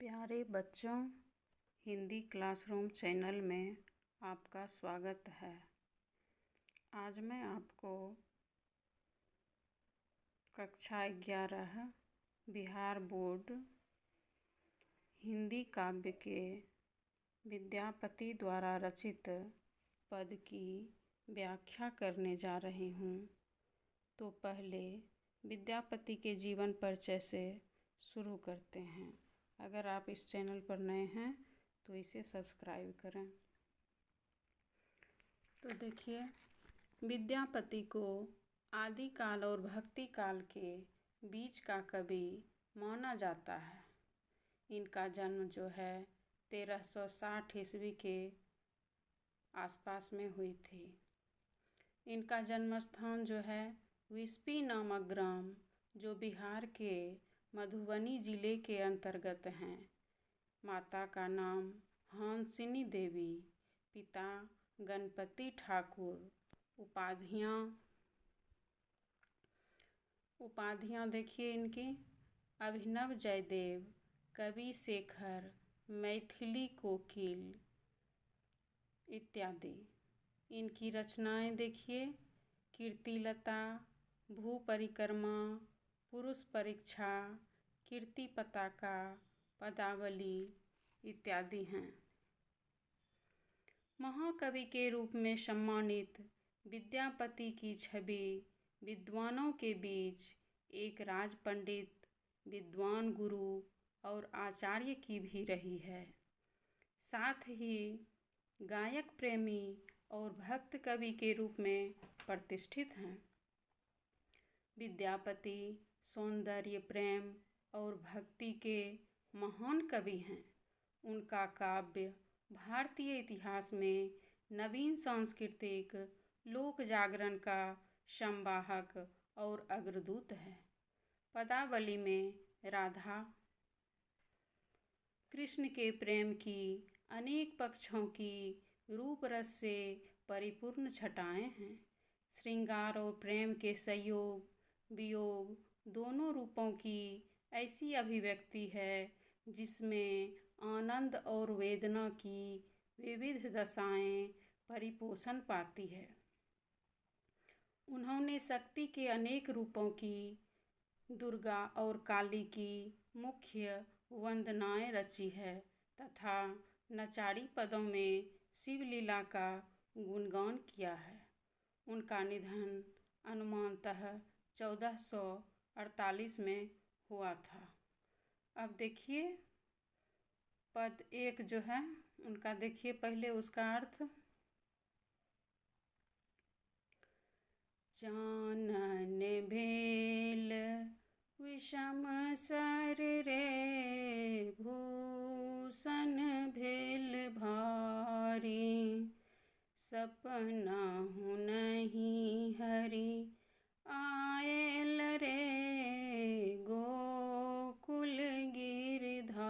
प्यारे बच्चों, Hindi classroom channel में आपका स्वागत है। आज मैं आपको कक्षा 11 बिहार बोर्ड हिंदी काव्य के विद्यापति द्वारा रचित पद की व्याख्या करने जा रही हूँ। तो पहले विद्यापति के जीवन परिचय से शुरू करते हैं। अगर आप इस चैनल पर नए हैं तो इसे सब्सक्राइब करें। तो देखिए, विद्यापति को आदिकाल और भक्ति काल के बीच का कवि माना जाता है। इनका जन्म जो है 1360 ईस्वी के आसपास में हुई थी। इनका जन्म स्थान जो है विस्पी नामक ग्राम, जो बिहार के मधुबनी जिले के अंतर्गत हैं। माता का नाम हंसिनी देवी, पिता गणपति ठाकुर। उपाधियाँ देखिए इनकी: अभिनव जयदेव, कवि शेखर, मैथिली कोकिल इत्यादि। इनकी रचनाएं देखिए: कीर्तिलता, भू परिक्रमा, पुरुष परीक्षा, कीर्ति पताका, पदावली इत्यादि हैं। महाकवि के रूप में सम्मानित विद्यापति की छवि विद्वानों के बीच एक राज पंडित, विद्वान गुरु और आचार्य की भी रही है। साथ ही गायक प्रेमी और भक्त कवि के रूप में प्रतिष्ठित हैं। विद्यापति सौंदर्य, प्रेम और भक्ति के महान कवि हैं। उनका काव्य भारतीय इतिहास में नवीन सांस्कृतिक लोक जागरण का संवाहक और अग्रदूत है। पदावली में राधा कृष्ण के प्रेम की अनेक पक्षों की रूप रस से परिपूर्ण छटाएं हैं। श्रृंगार और प्रेम के संयोग वियोग दोनों रूपों की ऐसी अभिव्यक्ति है जिसमें आनंद और वेदना की विविध दशाएं परिपोषण पाती है। उन्होंने शक्ति के अनेक रूपों की, दुर्गा और काली की मुख्य वंदनाएं रची है तथा नचारी पदों में शिवलीला का गुणगान किया है। उनका निधन अनुमानतः 1448 में हुआ था। अब देखिए पद 1 जो है उनका, देखिए पहले उसका अर्थ: चानन भेल विषम सर रे, भूषण भेल भारी, सपना हुनहि हरि आयल रे, गोकुल गिरधारी,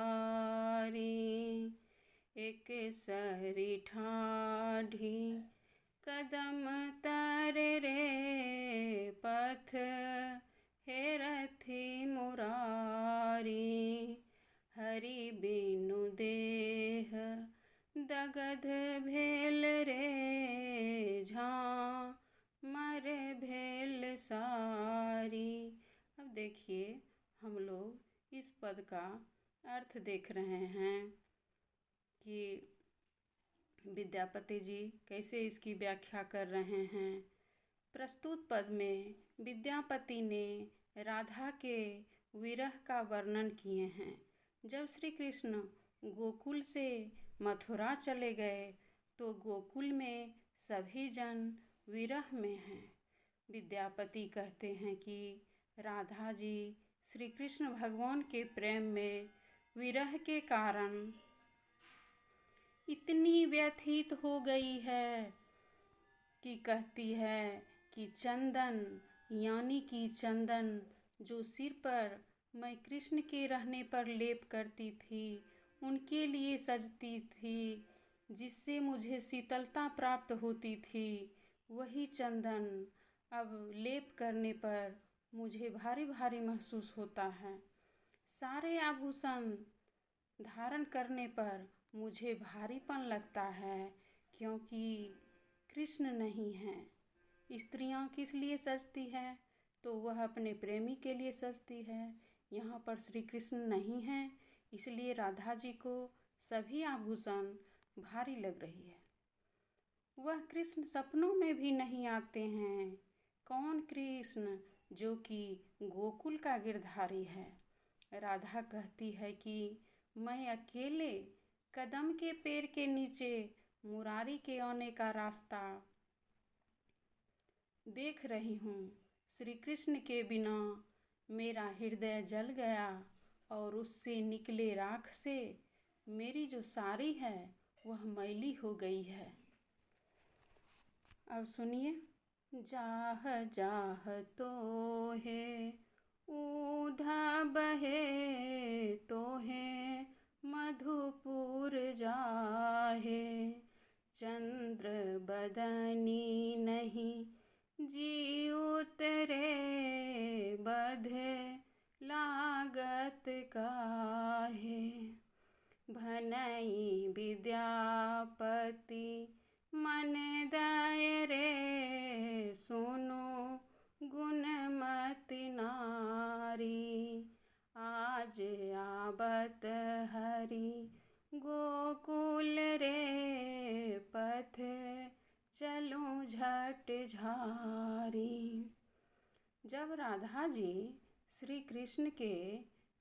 एक सरी ठाढ़ी कदम तर रे, पथ हेरथि मुरारी, हरि बिनु देह दगध भेल रे, झामर भेल सारी। अब देखिए हम लोग इस पद का अर्थ देख रहे हैं कि विद्यापति जी कैसे इसकी व्याख्या कर रहे हैं। प्रस्तुत पद में विद्यापति ने राधा के विरह का वर्णन किए हैं। जब श्री कृष्ण गोकुल से मथुरा चले गए तो गोकुल में सभी जन विरह में हैं। विद्यापति कहते हैं कि राधा जी श्री कृष्ण भगवान के प्रेम में विरह के कारण इतनी व्यथित हो गई है कि कहती है कि चंदन, यानी कि चंदन जो सिर पर मैं कृष्ण के रहने पर लेप करती थी, उनके लिए सजती थी, जिससे मुझे शीतलता प्राप्त होती थी, वही चंदन अब लेप करने पर मुझे भारी भारी महसूस होता है। सारे आभूषण धारण करने पर मुझे भारीपन लगता है, क्योंकि कृष्ण नहीं हैं। स्त्रियां किस लिए सजती है? तो वह अपने प्रेमी के लिए सजती है। यहाँ पर श्री कृष्ण नहीं हैं, इसलिए राधा जी को सभी आभूषण भारी लग रही है। वह कृष्ण सपनों में भी नहीं आते हैं। कौन कृष्ण? जो कि गोकुल का गिरधारी है। राधा कहती है कि मैं अकेले कदम के पेड़ के नीचे मुरारी के आने का रास्ता देख रही हूँ। श्री कृष्ण के बिना मेरा हृदय जल गया और उससे निकले राख से मेरी जो साड़ी है वह मैली हो गई है। अब सुनिए। जाह जाह तो है ऊधा बहे तो है मधुपुर जाहे, चंद्र बदनी नहीं जी उतरे, बधे लागत काहे। भनई विद्यापति मन दय रे, सुनो गुणमति नारी। आज आबत हरि गोकुल रे, पथ चलूं झट झारी। जब राधा जी श्री कृष्ण के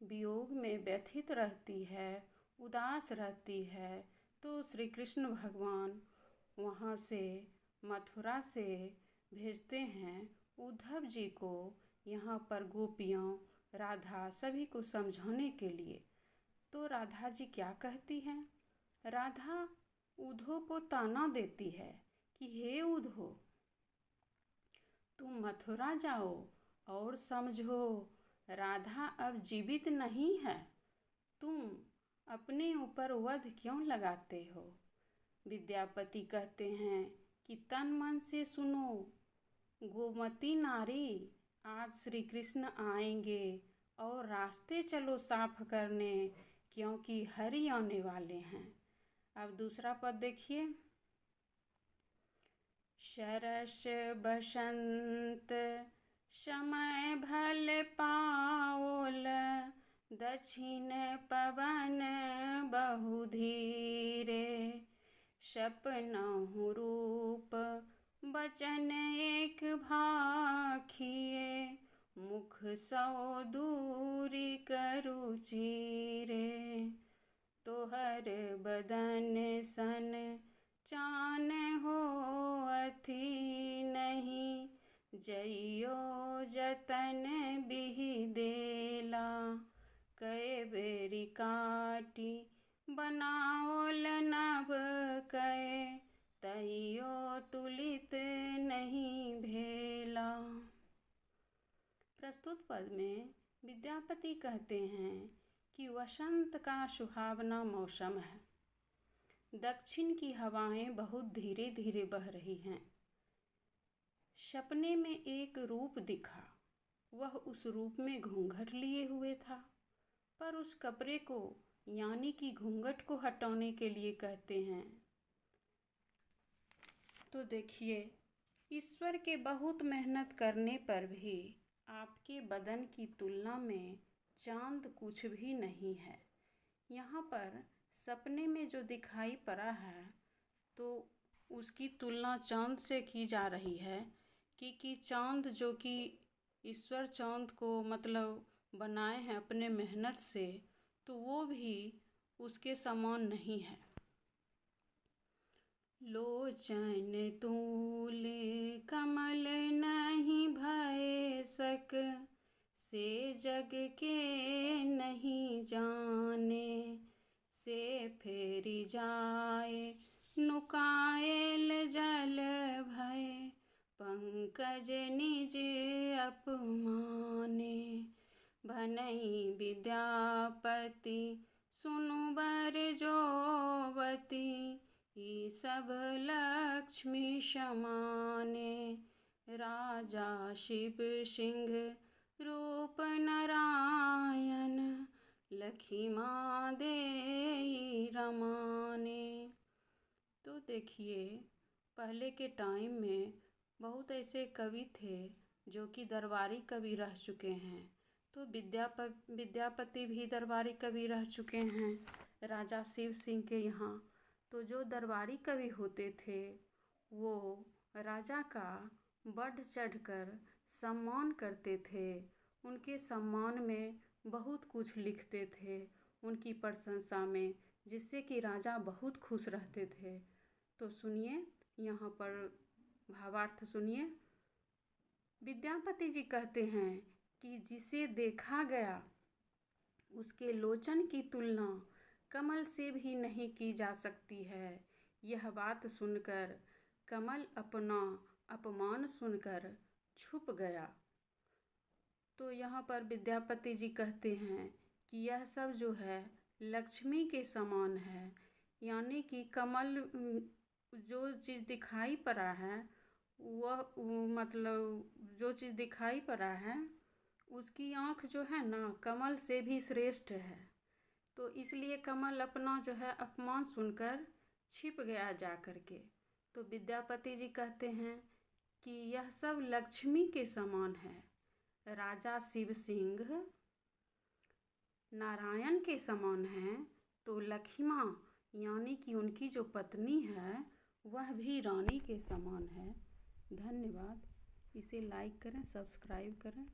वियोग में व्यथित रहती है, उदास रहती है, तो श्री कृष्ण भगवान वहाँ से मथुरा से भेजते हैं उद्धव जी को यहाँ पर गोपियों, राधा सभी को समझाने के लिए। तो राधा जी क्या कहती हैं? राधा उद्धव को ताना देती है कि हे उद्धव, तुम मथुरा जाओ और समझो, राधा अब जीवित नहीं है। तुम अपने ऊपर वध क्यों लगाते हो? विद्यापति कहते हैं कि तन मन से सुनो गोमती नारी, आज श्री कृष्ण आएंगे और रास्ते चलो साफ करने, क्योंकि हरि आने वाले हैं। अब दूसरा पद देखिए। शरश बसंत समय भल पाओल, दक्षिण पवन बहु धीरे, सपनहु रूप बचन एक भाखिए, मुख सौ दूरी करु चीरे। तोहर बदन सन चान हो अथी नहीं, जइयो जतन बिहि देला, कै बेरी काटी बनाओल नभ कै, तइयो तुलित नहीं भेला। प्रस्तुत पद में विद्यापति कहते हैं कि वसंत का सुहावना मौसम है। दक्षिण की हवाएं बहुत धीरे धीरे बह रही हैं। सपने में एक रूप दिखा। वह उस रूप में घूंघट लिए हुए था, पर उस कपड़े को यानी कि घूंघट को हटाने के लिए कहते हैं। तो देखिए, ईश्वर के बहुत मेहनत करने पर भी आपके बदन की तुलना में चांद कुछ भी नहीं है। यहाँ पर सपने में जो दिखाई पड़ा है तो उसकी तुलना चांद से की जा रही है कि चांद जो कि ईश्वर चांद को मतलब बनाए हैं अपने मेहनत से, तो वो भी उसके समान नहीं है। लोचन तूल कमल नहीं भय सक, से जग के नहीं जाने, से फेरी जाए नुकायल जल भय, पंकज निज अपमाने। भनई विद्यापति सुनु बर जोवती, ई सब लक्ष्मी समाने। राजा शिव सिंह रूप नारायण, लखिमा देई रमाने। तो देखिए, पहले के टाइम में बहुत ऐसे कवि थे जो कि दरबारी कवि रह चुके हैं। तो विद्यापति भी दरबारी कवि रह चुके हैं राजा शिव सिंह के यहाँ। तो जो दरबारी कवि होते थे वो राजा का बढ़ चढ़कर सम्मान करते थे, उनके सम्मान में बहुत कुछ लिखते थे उनकी प्रशंसा में, जिससे कि राजा बहुत खुश रहते थे। तो सुनिए, यहाँ पर भावार्थ सुनिए। विद्यापति जी कहते हैं कि जिसे देखा गया उसके लोचन की तुलना कमल से भी नहीं की जा सकती है। यह बात सुनकर कमल अपना अपमान सुनकर छुप गया। तो यहाँ पर विद्यापति जी कहते हैं कि यह सब जो है लक्ष्मी के समान है, यानी कि कमल जो चीज़ दिखाई पड़ा है वह मतलब जो चीज़ दिखाई पड़ा है उसकी आँख जो है ना कमल से भी श्रेष्ठ है। तो इसलिए कमल अपना जो है अपमान सुनकर छिप गया जा कर के। तो विद्यापति जी कहते हैं कि यह सब लक्ष्मी के समान है। राजा शिव सिंह नारायण के समान हैं, तो लखिमा यानी कि उनकी जो पत्नी है वह भी रानी के समान है। धन्यवाद। इसे लाइक करें, सब्सक्राइब करें।